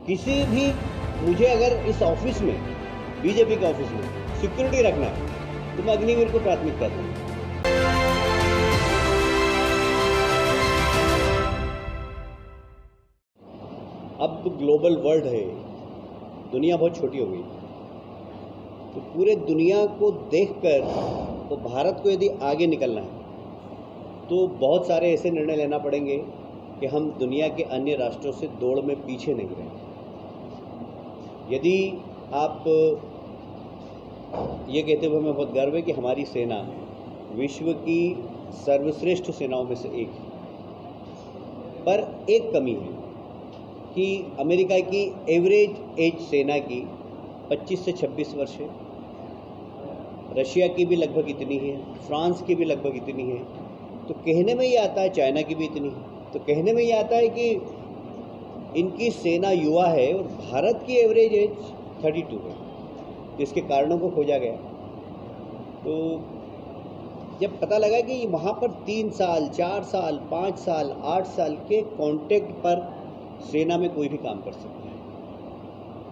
किसी भी मुझे अगर इस ऑफिस में बीजेपी के ऑफिस में सिक्योरिटी रखना है तो मैं अग्निवीर को प्राथमिकता दूंगा। अब ग्लोबल वर्ल्ड है, दुनिया बहुत छोटी हो गई, तो पूरे दुनिया को देखकर तो भारत को यदि आगे निकलना है तो बहुत सारे ऐसे निर्णय लेना पड़ेंगे कि हम दुनिया के अन्य राष्ट्रों से दौड़ में पीछे नहीं रहें। यदि आप ये कहते हुए हमें बहुत गर्व है कि हमारी सेना विश्व की सर्वश्रेष्ठ सेनाओं में से एक है, पर एक कमी है कि अमेरिका की एवरेज एज सेना की 25 से 26 वर्ष है, रशिया की भी लगभग इतनी है, फ्रांस की भी लगभग इतनी है, तो कहने में ये आता है चाइना की भी इतनी है, तो कहने में ये आता है कि इनकी सेना युवा है और भारत की एवरेज एज 32 है। तो इसके कारणों को खोजा गया, तो जब पता लगा कि वहाँ पर 3 साल 4 साल 5 साल 8 साल के कॉन्ट्रैक्ट पर सेना में कोई भी काम कर सकता है।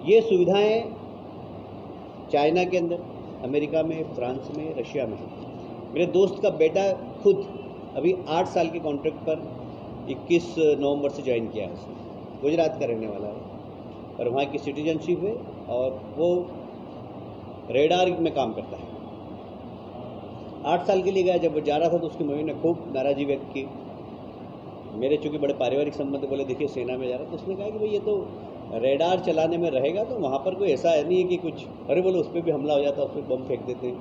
ये सुविधाएं चाइना के अंदर, अमेरिका में, फ्रांस में, रशिया में। मेरे दोस्त का बेटा खुद अभी 8 साल के कॉन्ट्रैक्ट पर 21 नवंबर से ज्वाइन किया है। उसने गुजरात का रहने वाला है और वहाँ की सिटीजनशिप है और वो रेडार में काम करता है। 8 साल के लिए गया, जब वो जा रहा था तो उसकी मम्मी ने खूब नाराज़गी व्यक्त की। मेरे चूँकि बड़े पारिवारिक संबंध, बोले देखिए सेना में जा रहा, तो उसने कहा कि भाई ये तो रेडार चलाने में रहेगा, तो वहाँ पर कोई ऐसा नहीं है कि कुछ, अरे बोलो उस पर भी हमला हो जाता, उस पर बम फेंक देते हैं।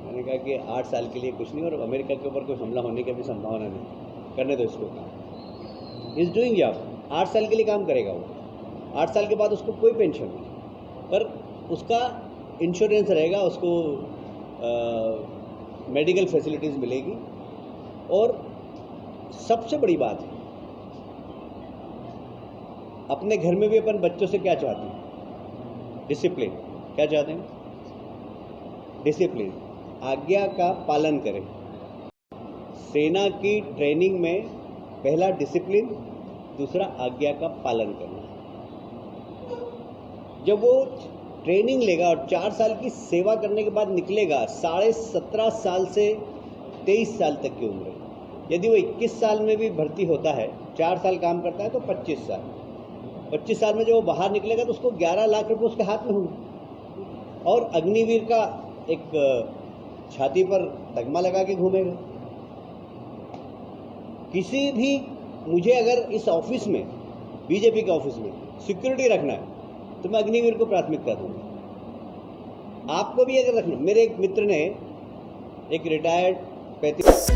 मैंने कहा कि 8 साल के लिए कुछ नहीं, और अमेरिका के ऊपर कोई हमला होने की भी संभावना नहीं, करने दो इसको काम। इज डूइंग जॉब, 8 साल के लिए काम करेगा वो। 8 साल के बाद उसको कोई पेंशन नहीं, पर उसका इंश्योरेंस रहेगा, उसको मेडिकल फैसिलिटीज़ मिलेगी। और सबसे बड़ी बात है, अपने घर में भी अपन बच्चों से क्या चाहते हैं? डिसिप्लिन। क्या चाहते हैं? डिसिप्लिन, आज्ञा का पालन करें। सेना की ट्रेनिंग में पहला डिसिप्लिन, दूसरा आज्ञा का पालन करना। जब वो ट्रेनिंग लेगा और 4 साल की सेवा करने के बाद निकलेगा, 17.5 साल से 23 साल तक की उम्र है। यदि वो 21 साल में भी भर्ती होता है, 4 साल काम करता है, तो 25 साल। 25 साल में जब वो बाहर निकलेगा तो उसको 11 लाख रुपए उसके हाथ में होंगे और अग्निवीर का एक छाती पर तगमा लगा के घूमेगा। किसी भी मुझे अगर इस ऑफिस में, बीजेपी के ऑफिस में सिक्योरिटी रखना है तो मैं अग्निवीर को प्राथमिकता दूंगा। आपको भी अगर रखना, मेरे एक मित्र ने, एक रिटायर्ड 35